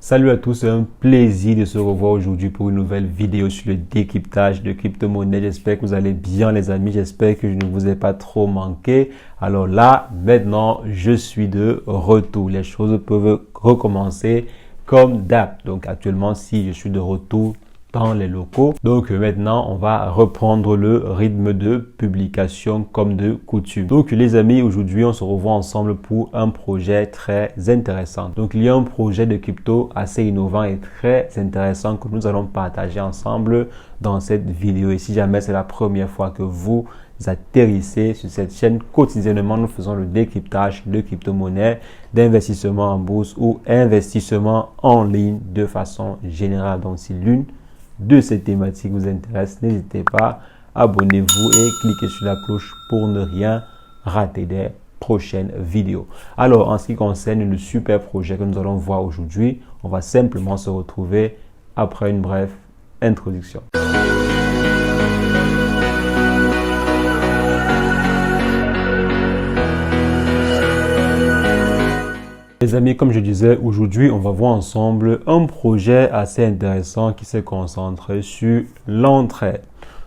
Salut à tous, c'est un plaisir de se revoir aujourd'hui pour une nouvelle vidéo sur le décryptage de crypto-monnaie. J'espère que vous allez bien les amis, j'espère que je ne vous ai pas trop manqué. Alors là, maintenant, je suis de retour. Les choses peuvent recommencer comme d'hab. Donc actuellement, si je suis de retour dans les locaux. Donc maintenant, on va reprendre le rythme de publication comme de coutume. Donc les amis, aujourd'hui, on se revoit ensemble pour un projet très intéressant. Donc il y a un projet de crypto assez innovant et très intéressant que nous allons partager ensemble dans cette vidéo. Et si jamais c'est la première fois que vous atterrissez sur cette chaîne, quotidiennement, nous faisons le décryptage de crypto-monnaies, d'investissement en bourse ou investissement en ligne de façon générale. Donc si l'une de ces thématiques vous intéresse, n'hésitez pas, abonnez-vous et cliquez sur la cloche pour ne rien rater des prochaines vidéos. Alors, en ce qui concerne le super projet que nous allons voir aujourd'hui, on va simplement se retrouver après une brève introduction. Les amis, comme je disais, aujourd'hui, on va voir ensemble un projet assez intéressant qui se concentre sur l'entraide.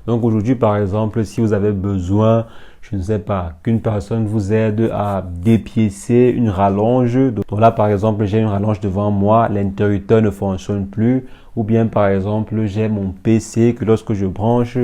Donc aujourd'hui, par exemple, si vous avez besoin, je ne sais pas, qu'une personne vous aide à dépiécer une rallonge. Donc là, par exemple, j'ai une rallonge devant moi, l'interrupteur ne fonctionne plus. Ou bien, par exemple, j'ai mon PC que lorsque je branche,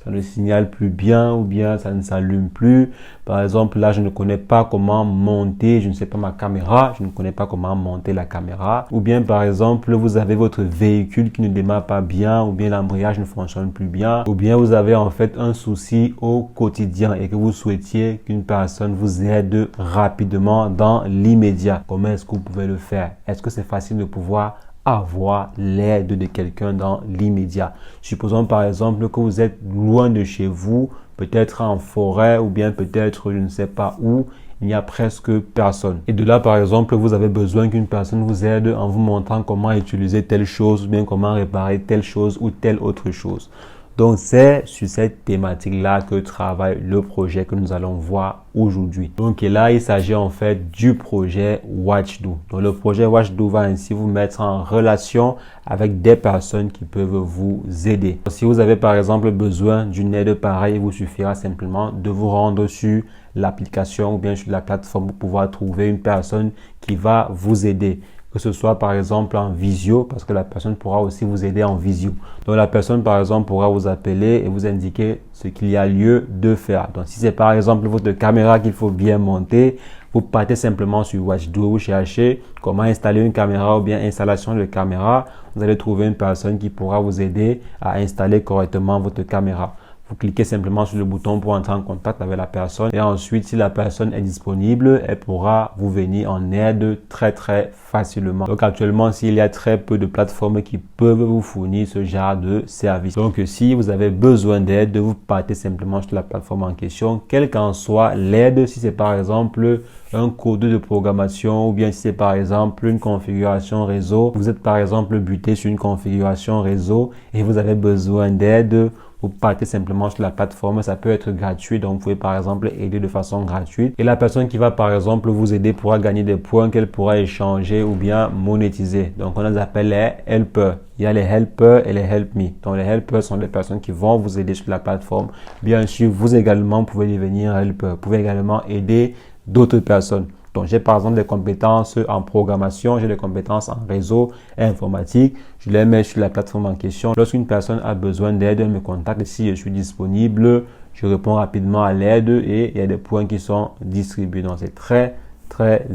ça ne signale plus bien ou bien ça ne s'allume plus. Par exemple, là, je ne connais pas comment monter, je ne sais pas ma caméra, je ne connais pas comment monter la caméra. Ou bien, par exemple, vous avez votre véhicule qui ne démarre pas bien ou bien l'embrayage ne fonctionne plus bien. Ou bien, vous avez en fait un souci au quotidien et que vous souhaitiez qu'une personne vous aide rapidement dans l'immédiat. Comment est-ce que vous pouvez le faire? Est-ce que c'est facile de pouvoir avoir l'aide de quelqu'un dans l'immédiat? Supposons par exemple que vous êtes loin de chez vous, peut-être en forêt ou bien peut-être je ne sais pas où, il n'y a presque personne. Et de là par exemple, vous avez besoin qu'une personne vous aide en vous montrant comment utiliser telle chose ou bien comment réparer telle chose ou telle autre chose. Donc, c'est sur cette thématique-là que travaille le projet que nous allons voir aujourd'hui. Donc, et là, il s'agit en fait du projet WatchDo. Donc, le projet WatchDo va ainsi vous mettre en relation avec des personnes qui peuvent vous aider. Si vous avez par exemple besoin d'une aide pareille, il vous suffira simplement de vous rendre sur l'application ou bien sur la plateforme pour pouvoir trouver une personne qui va vous aider. Que ce soit par exemple en visio, parce que la personne pourra aussi vous aider en visio. Donc la personne par exemple pourra vous appeler et vous indiquer ce qu'il y a lieu de faire. Donc si c'est par exemple votre caméra qu'il faut bien monter, vous partez simplement sur WatchDo, vous cherchez comment installer une caméra ou bien installation de caméra. Vous allez trouver une personne qui pourra vous aider à installer correctement votre caméra. Vous cliquez simplement sur le bouton pour entrer en contact avec la personne et ensuite, si la personne est disponible, elle pourra vous venir en aide très facilement. Donc actuellement, s'il y a très peu de plateformes qui peuvent vous fournir ce genre de service. Donc si vous avez besoin d'aide, vous partez simplement sur la plateforme en question, quelle qu'en soit l'aide, si c'est par exemple un code de programmation ou bien si c'est par exemple une configuration réseau. Vous êtes par exemple buté sur une configuration réseau et vous avez besoin d'aide. Vous partez simplement sur la plateforme, ça peut être gratuit, donc vous pouvez par exemple aider de façon gratuite. Et la personne qui va par exemple vous aider pourra gagner des points qu'elle pourra échanger ou bien monétiser. Donc on les appelle les helpers. Il y a les helpers et les help me. Donc les helpers sont les personnes qui vont vous aider sur la plateforme. Bien sûr, vous également pouvez devenir helper. Vous pouvez également aider d'autres personnes. Donc, j'ai par exemple des compétences en programmation, j'ai des compétences en réseau et informatique. Je les mets sur la plateforme en question. Lorsqu'une personne a besoin d'aide, elle me contacte. Si je suis disponible, je réponds rapidement à l'aide et il y a des points qui sont distribués. Donc, c'est très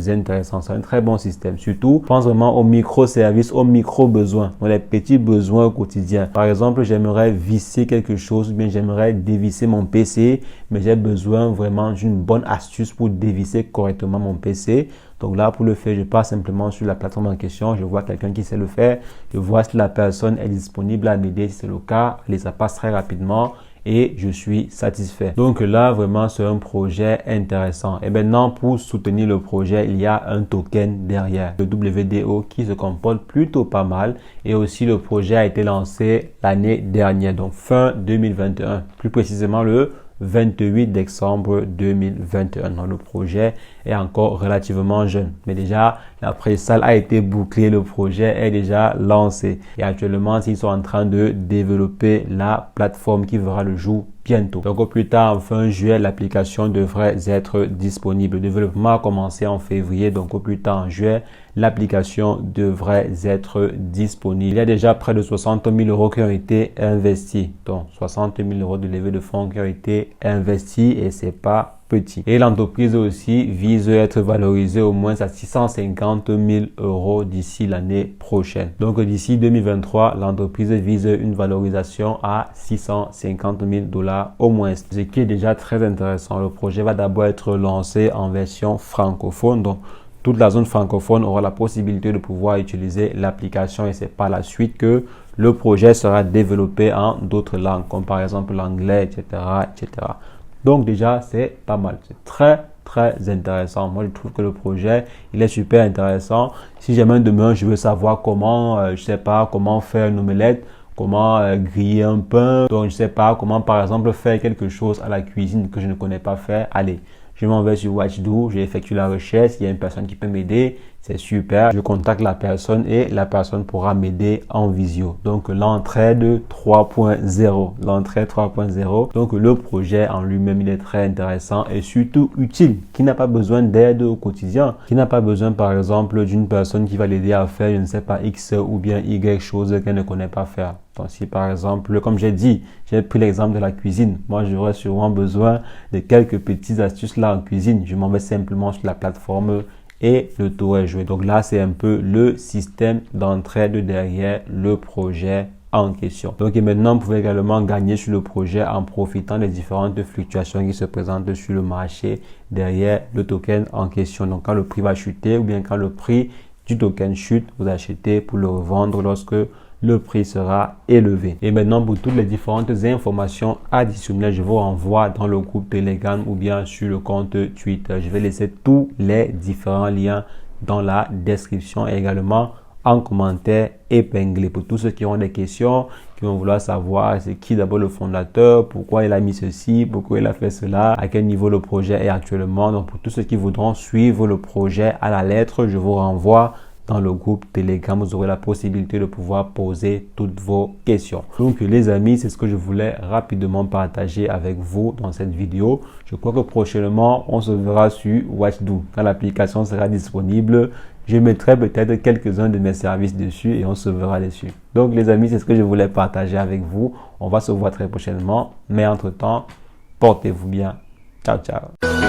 intéressant. C'est un très bon système. Surtout, je pense vraiment aux microservices, aux micro-besoins, aux les petits besoins au quotidien. Par exemple, j'aimerais visser quelque chose, ou bien j'aimerais dévisser mon PC, mais j'ai besoin vraiment d'une bonne astuce pour dévisser correctement mon PC. Donc là, pour le faire, je pars simplement sur la plateforme en question, je vois quelqu'un qui sait le faire, je vois si la personne est disponible à m'aider, si c'est le cas, allez, ça passe très rapidement. Et je suis satisfait. Donc là, vraiment, c'est un projet intéressant. Et maintenant, pour soutenir le projet, il y a un token derrière, le WDO, qui se comporte plutôt pas mal. Et aussi, le projet a été lancé l'année dernière, donc fin 2021. Plus précisément, le 28 décembre 2021. Donc, le projet est encore relativement jeune. Mais déjà, la pré-salle a été bouclée, le projet est déjà lancé. Et actuellement, ils sont en train de développer la plateforme qui verra le jour bientôt. Donc au plus tard, en fin juillet, l'application devrait être disponible. Le développement a commencé en février, donc au plus tard en juillet, l'application devrait être disponible. Il y a déjà près de 60 000 euros qui ont été investis. Donc 60 000 euros de levée de fonds qui ont été investis et c'est pas petit. Et l'entreprise aussi vise à être valorisée au moins à 650 000 euros d'ici l'année prochaine. Donc d'ici 2023, l'entreprise vise une valorisation à 650 000 $ au moins, ce qui est déjà très intéressant. Le projet va d'abord être lancé en version francophone. Donc toute la zone francophone aura la possibilité de pouvoir utiliser l'application et c'est par la suite que le projet sera développé en d'autres langues, comme par exemple l'anglais, etc., etc. Donc déjà, c'est pas mal. C'est très intéressant. Moi, je trouve que le projet, il est super intéressant. Si jamais demain, je veux savoir comment, je sais pas, comment faire une omelette, comment griller un pain, donc je sais pas, comment par exemple faire quelque chose à la cuisine que je ne connais pas faire, allez. Je m'en vais sur Watchdo, j'effectue la recherche, il y a une personne qui peut m'aider, c'est super. Je contacte la personne et la personne pourra m'aider en visio. Donc l'entraide 3.0, l'entraide 3.0. Donc le projet en lui-même, il est très intéressant et surtout utile, qui n'a pas besoin d'aide au quotidien, qui n'a pas besoin par exemple d'une personne qui va l'aider à faire, je ne sais pas, X ou bien Y chose qu'elle ne connaît pas faire. Donc si par exemple, comme j'ai dit, j'ai pris l'exemple de la cuisine, moi j'aurais sûrement besoin de quelques petites astuces là en cuisine. Je m'en vais simplement sur la plateforme et le tour est joué. Donc là, c'est un peu le système d'entraide derrière le projet en question. Donc et maintenant, vous pouvez également gagner sur le projet en profitant des différentes fluctuations qui se présentent sur le marché derrière le token en question. Donc quand le prix va chuter ou bien quand le prix du token chute, vous achetez pour le revendre lorsque le prix sera élevé. Et maintenant, pour toutes les différentes informations additionnelles, je vous renvoie dans le groupe Telegram ou bien sur le compte Twitter. Je vais laisser tous les différents liens dans la description et également en commentaire épinglé. Pour tous ceux qui ont des questions, qui vont vouloir savoir c'est qui d'abord le fondateur, pourquoi il a mis ceci, pourquoi il a fait cela, à quel niveau le projet est actuellement. Donc pour tous ceux qui voudront suivre le projet à la lettre, je vous renvoie dans le groupe Telegram, vous aurez la possibilité de pouvoir poser toutes vos questions. Donc les amis, c'est ce que je voulais rapidement partager avec vous dans cette vidéo. Je crois que prochainement, on se verra sur Watchdo. Quand l'application sera disponible, je mettrai peut-être quelques-uns de mes services dessus et on se verra dessus. Donc les amis, c'est ce que je voulais partager avec vous. On va se voir très prochainement. Mais entre-temps, portez-vous bien. Ciao, ciao.